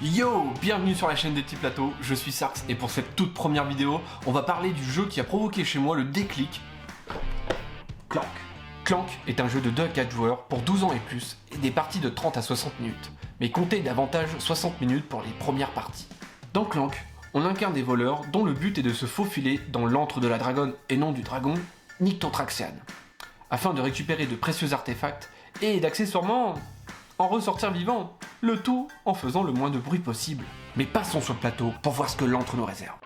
Yo, bienvenue sur la chaîne des petits plateaux, je suis Sarx et pour cette toute première vidéo, on va parler du jeu qui a provoqué chez moi le déclic, Clank. Clank est un jeu de 2 à 4 joueurs pour 12 ans et plus et des parties de 30 à 60 minutes, mais comptez davantage 60 minutes pour les premières parties. Dans Clank, on incarne des voleurs dont le but est de se faufiler dans l'antre de la dragonne et non du dragon, Nyctotraxian, afin de récupérer de précieux artefacts et d'accessoirement en ressortir vivant, le tout en faisant le moins de bruit possible. Mais passons sur le plateau pour voir ce que l'antre nous réserve.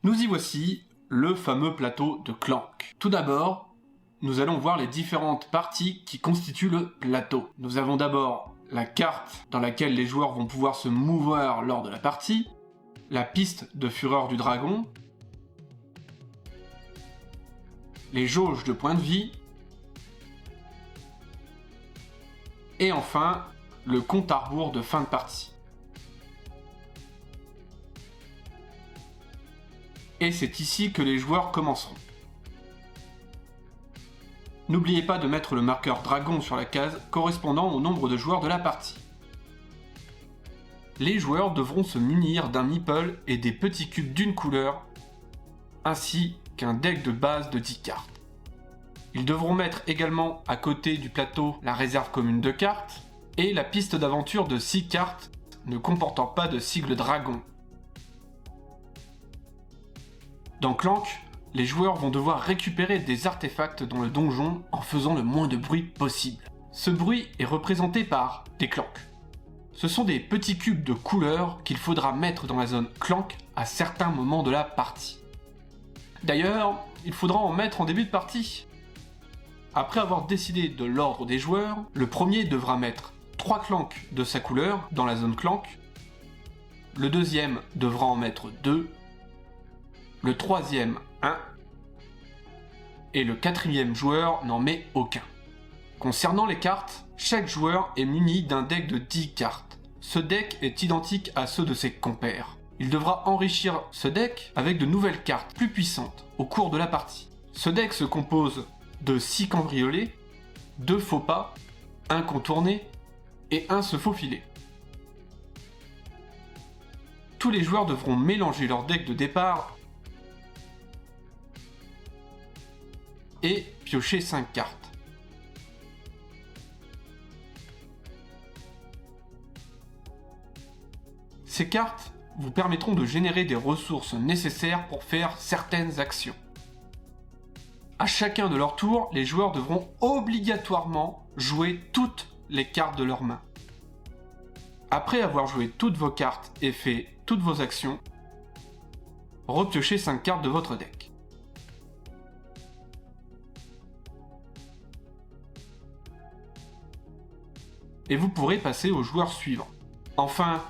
Nous y voici, le fameux plateau de Clank. Tout d'abord, nous allons voir les différentes parties qui constituent le plateau. Nous avons d'abord la carte dans laquelle les joueurs vont pouvoir se mouvoir lors de la partie, la piste de fureur du dragon, les jauges de points de vie, et enfin, le compte à rebours de fin de partie. Et c'est ici que les joueurs commenceront. N'oubliez pas de mettre le marqueur dragon sur la case correspondant au nombre de joueurs de la partie. Les joueurs devront se munir d'un meeple et des petits cubes d'une couleur, ainsi qu'un deck de base de 10 cartes. Ils devront mettre également à côté du plateau la réserve commune de cartes et la piste d'aventure de 6 cartes ne comportant pas de sigle dragon. Dans Clank, les joueurs vont devoir récupérer des artefacts dans le donjon en faisant le moins de bruit possible. Ce bruit est représenté par des clanks. Ce sont des petits cubes de couleurs qu'il faudra mettre dans la zone Clank à certains moments de la partie. D'ailleurs, il faudra en mettre en début de partie. Après avoir décidé de l'ordre des joueurs, le premier devra mettre 3 clanks de sa couleur dans la zone Clank, le deuxième devra en mettre 2, le troisième 1, et le quatrième joueur n'en met aucun. Concernant les cartes, chaque joueur est muni d'un deck de 10 cartes. Ce deck est identique à ceux de ses compères. Il devra enrichir ce deck avec de nouvelles cartes plus puissantes au cours de la partie. Ce deck se compose de 6 cambriolés, 2 faux pas, 1 contourné et 1 se faufiler. Tous les joueurs devront mélanger leur deck de départ et piocher 5 cartes. Ces cartes vous permettront de générer des ressources nécessaires pour faire certaines actions. À chacun de leur tour, les joueurs devront obligatoirement jouer toutes les cartes de leur main. Après avoir joué toutes vos cartes et fait toutes vos actions, repiochez 5 cartes de votre deck. Et vous pourrez passer au joueur suivant. Enfin,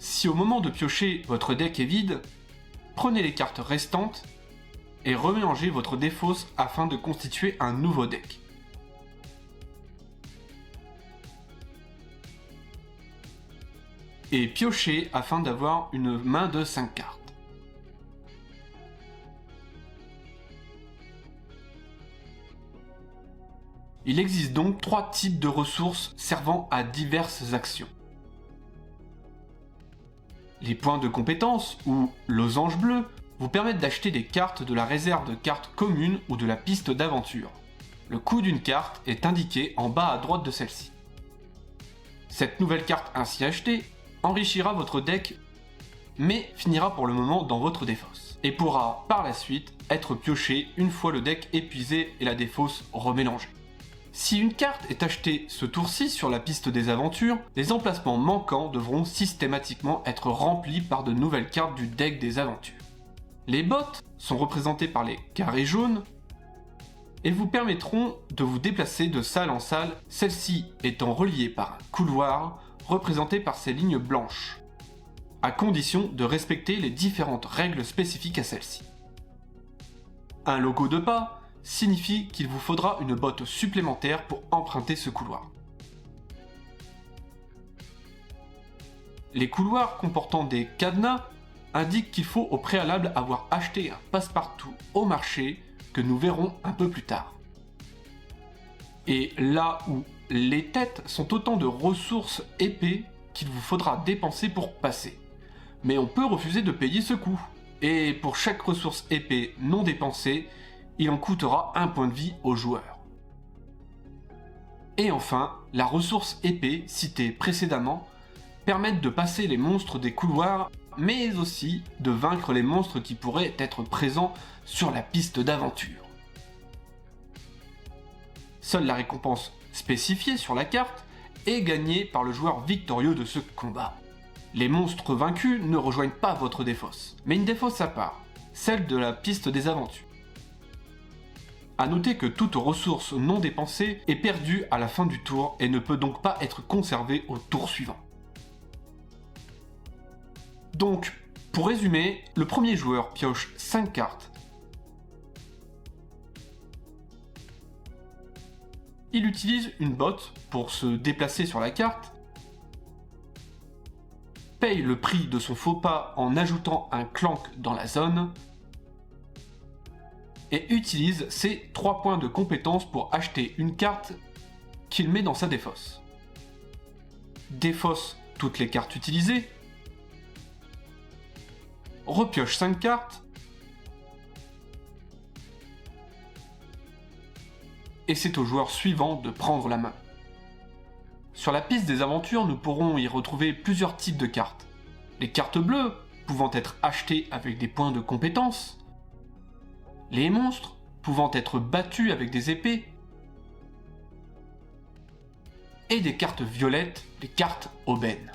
si au moment de piocher votre deck est vide, prenez les cartes restantes et remélangez votre défausse afin de constituer un nouveau deck. Et piochez afin d'avoir une main de 5 cartes. Il existe donc 3 types de ressources servant à diverses actions. Les points de compétence, ou losanges bleus, vous permettent d'acheter des cartes de la réserve de cartes communes ou de la piste d'aventure. Le coût d'une carte est indiqué en bas à droite de celle-ci. Cette nouvelle carte ainsi achetée enrichira votre deck, mais finira pour le moment dans votre défausse, et pourra par la suite être piochée une fois le deck épuisé et la défausse remélangée. Si une carte est achetée ce tour-ci sur la piste des aventures, les emplacements manquants devront systématiquement être remplis par de nouvelles cartes du deck des aventures. Les bottes sont représentées par les carrés jaunes et vous permettront de vous déplacer de salle en salle, celle-ci étant reliée par un couloir représenté par ces lignes blanches, à condition de respecter les différentes règles spécifiques à celle-ci. Un logo de pas signifie qu'il vous faudra une botte supplémentaire pour emprunter ce couloir. Les couloirs comportant des cadenas indiquent qu'il faut au préalable avoir acheté un passe-partout au marché que nous verrons un peu plus tard. Et là où les têtes sont autant de ressources épées qu'il vous faudra dépenser pour passer. Mais on peut refuser de payer ce coût. Et pour chaque ressource épée non dépensée, il en coûtera 1 point de vie au joueur. Et enfin, la ressource épée citée précédemment permet de passer les monstres des couloirs, mais aussi de vaincre les monstres qui pourraient être présents sur la piste d'aventure. Seule la récompense spécifiée sur la carte est gagnée par le joueur victorieux de ce combat. Les monstres vaincus ne rejoignent pas votre défausse, mais une défausse à part, celle de la piste des aventures. A noter que toute ressource non dépensée est perdue à la fin du tour et ne peut donc pas être conservée au tour suivant. Donc, pour résumer, le premier joueur pioche 5 cartes. Il utilise une botte pour se déplacer sur la carte, paye le prix de son faux pas en ajoutant un clank dans la zone, et utilise ses 3 points de compétence pour acheter une carte qu'il met dans sa défausse. Défausse toutes les cartes utilisées, repioche 5 cartes, et c'est au joueur suivant de prendre la main. Sur la piste des aventures, nous pourrons y retrouver plusieurs types de cartes. Les cartes bleues, pouvant être achetées avec des points de compétence, les monstres, pouvant être battus avec des épées, et des cartes violettes, les cartes aubaines.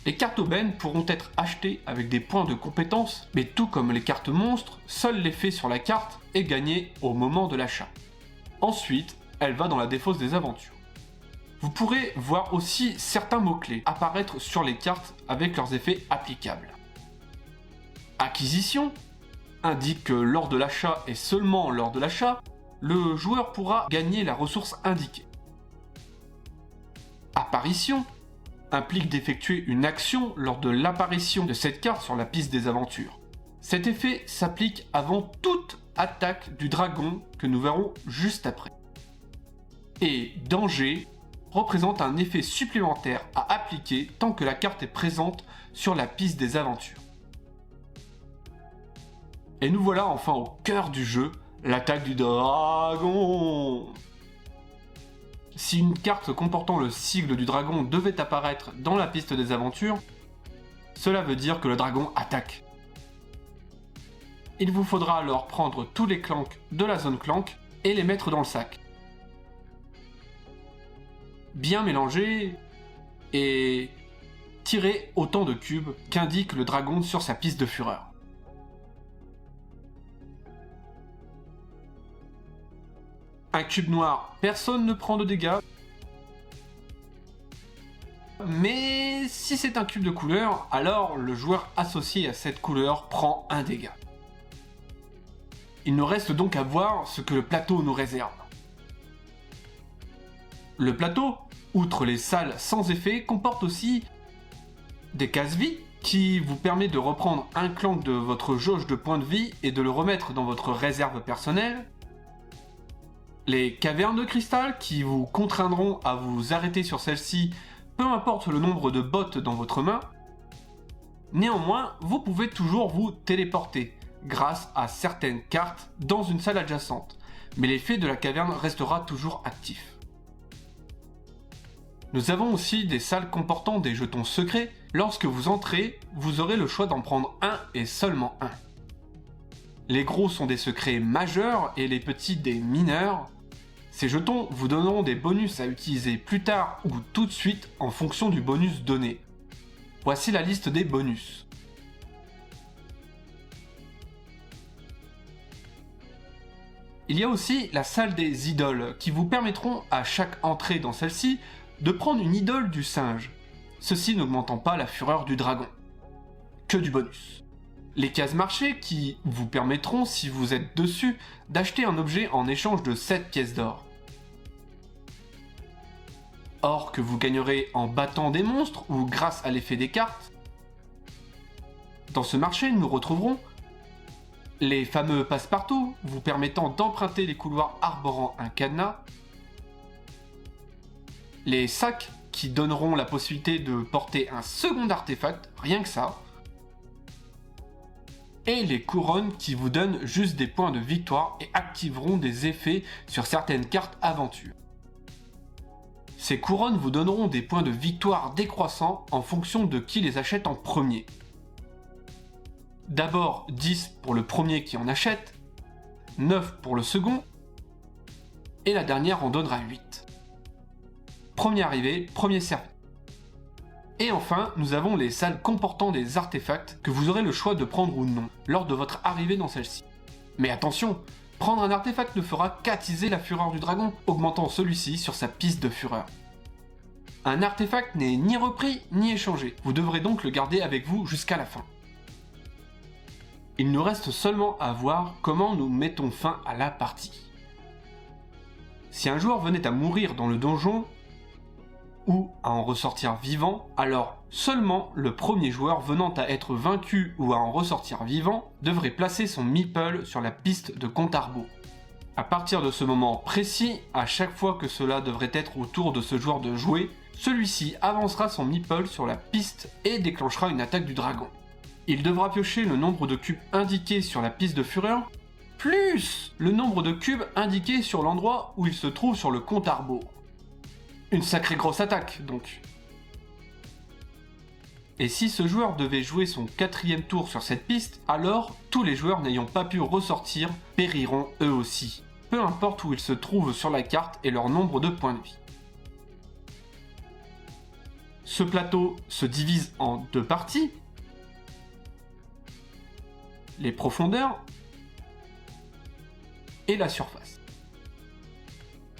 Les cartes aubaines pourront être achetées avec des points de compétence, mais tout comme les cartes monstres, seul l'effet sur la carte est gagné au moment de l'achat. Ensuite, elle va dans la défausse des aventures. Vous pourrez voir aussi certains mots-clés apparaître sur les cartes avec leurs effets applicables. Acquisition indique que lors de l'achat et seulement lors de l'achat, le joueur pourra gagner la ressource indiquée. Apparition implique d'effectuer une action lors de l'apparition de cette carte sur la piste des aventures. Cet effet s'applique avant toute attaque du dragon que nous verrons juste après. Et danger représente un effet supplémentaire à appliquer tant que la carte est présente sur la piste des aventures. Et nous voilà enfin au cœur du jeu, l'attaque du dragon. Si une carte comportant le sigle du dragon devait apparaître dans la piste des aventures, cela veut dire que le dragon attaque. Il vous faudra alors prendre tous les clanks de la zone clank et les mettre dans le sac. Bien mélanger et tirer autant de cubes qu'indique le dragon sur sa piste de fureur. Un cube noir, personne ne prend de dégâts. Mais si c'est un cube de couleur, alors le joueur associé à cette couleur prend un dégât. Il nous reste donc à voir ce que le plateau nous réserve. Le plateau, outre les salles sans effet, comporte aussi des cases vie qui vous permet de reprendre un clank de votre jauge de points de vie et de le remettre dans votre réserve personnelle. Les cavernes de cristal qui vous contraindront à vous arrêter sur celle-ci, peu importe le nombre de bottes dans votre main. Néanmoins, vous pouvez toujours vous téléporter grâce à certaines cartes dans une salle adjacente, mais l'effet de la caverne restera toujours actif. Nous avons aussi des salles comportant des jetons secrets. Lorsque vous entrez, vous aurez le choix d'en prendre un et seulement un. Les gros sont des secrets majeurs et les petits des mineurs. Ces jetons vous donneront des bonus à utiliser plus tard ou tout de suite en fonction du bonus donné. Voici la liste des bonus. Il y a aussi la salle des idoles qui vous permettront à chaque entrée dans celle-ci de prendre une idole du singe, ceci n'augmentant pas la fureur du dragon. Que du bonus. Les cases marché qui vous permettront, si vous êtes dessus, d'acheter un objet en échange de 7 pièces d'or. Or que vous gagnerez en battant des monstres ou grâce à l'effet des cartes. Dans ce marché, nous retrouverons les fameux passe-partout vous permettant d'emprunter les couloirs arborant un cadenas, Les sacs qui donneront la possibilité de porter un second artefact, rien que ça. Et les couronnes qui vous donnent juste des points de victoire et activeront des effets sur certaines cartes aventures. Ces couronnes vous donneront des points de victoire décroissants en fonction de qui les achète en premier. D'abord 10 pour le premier qui en achète, 9 pour le second, et la dernière en donnera 8. Premier arrivé, premier servi. Et enfin, nous avons les salles comportant des artefacts que vous aurez le choix de prendre ou non lors de votre arrivée dans celle-ci. Mais attention, prendre un artefact ne fera qu'attiser la fureur du dragon, augmentant celui-ci sur sa piste de fureur. Un artefact n'est ni repris ni échangé, vous devrez donc le garder avec vous jusqu'à la fin. Il nous reste seulement à voir comment nous mettons fin à la partie. Si un joueur venait à mourir dans le donjon, ou à en ressortir vivant, alors seulement le premier joueur venant à être vaincu ou à en ressortir vivant devrait placer son meeple sur la piste de compte à rebours. À partir de ce moment précis, à chaque fois que cela devrait être au tour de ce joueur de jouer, celui-ci avancera son meeple sur la piste et déclenchera une attaque du dragon. Il devra piocher le nombre de cubes indiqués sur la piste de fureur, plus le nombre de cubes indiqués sur l'endroit où il se trouve sur le compte à rebours. Une sacrée grosse attaque, donc. Et si ce joueur devait jouer son 4e tour sur cette piste, alors tous les joueurs n'ayant pas pu ressortir périront eux aussi, peu importe où ils se trouvent sur la carte et leur nombre de points de vie. Ce plateau se divise en 2 parties. Les profondeurs et la surface.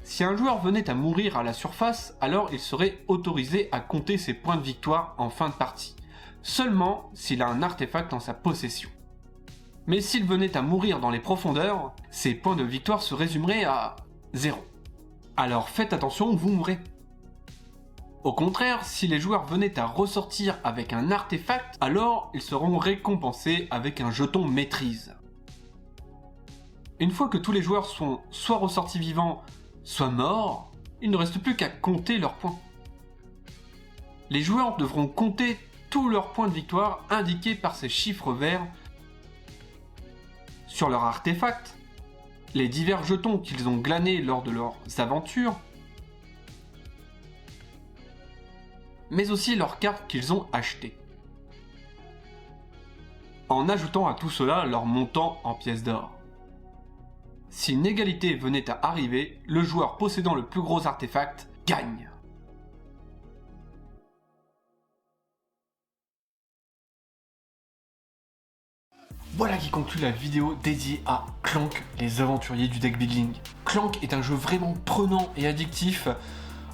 Si un joueur venait à mourir à la surface, alors il serait autorisé à compter ses points de victoire en fin de partie, seulement s'il a un artefact en sa possession. Mais s'il venait à mourir dans les profondeurs, ses points de victoire se résumeraient à 0. Alors faites attention où vous mourrez. Au contraire, si les joueurs venaient à ressortir avec un artefact, alors ils seront récompensés avec un jeton maîtrise. Une fois que tous les joueurs sont soit ressortis vivants, soit morts, il ne reste plus qu'à compter leurs points. Les joueurs devront compter tous leurs points de victoire indiqués par ces chiffres verts sur leur artefact, les divers jetons qu'ils ont glanés lors de leurs aventures, mais aussi leurs cartes qu'ils ont achetées, en ajoutant à tout cela leur montant en pièces d'or. Si une égalité venait à arriver, le joueur possédant le plus gros artefact gagne. Voilà qui conclut la vidéo dédiée à Clank, les aventuriers du deck building. Clank est un jeu vraiment prenant et addictif.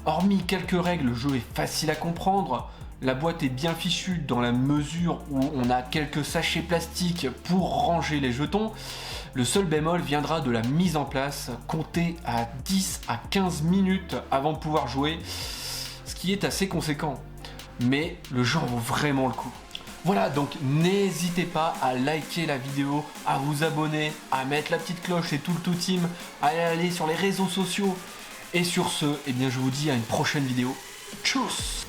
Hormis quelques règles, le jeu est facile à comprendre. La boîte est bien fichue dans la mesure où on a quelques sachets plastiques pour ranger les jetons. Le seul bémol viendra de la mise en place, comptez à 10 à 15 minutes avant de pouvoir jouer, ce qui est assez conséquent. Mais le jeu en vaut vraiment le coup. Voilà, donc n'hésitez pas à liker la vidéo, à vous abonner, à mettre la petite cloche et tout le tout-team, à aller sur les réseaux sociaux. Et sur ce, eh bien, je vous dis à une prochaine vidéo. Tchuss!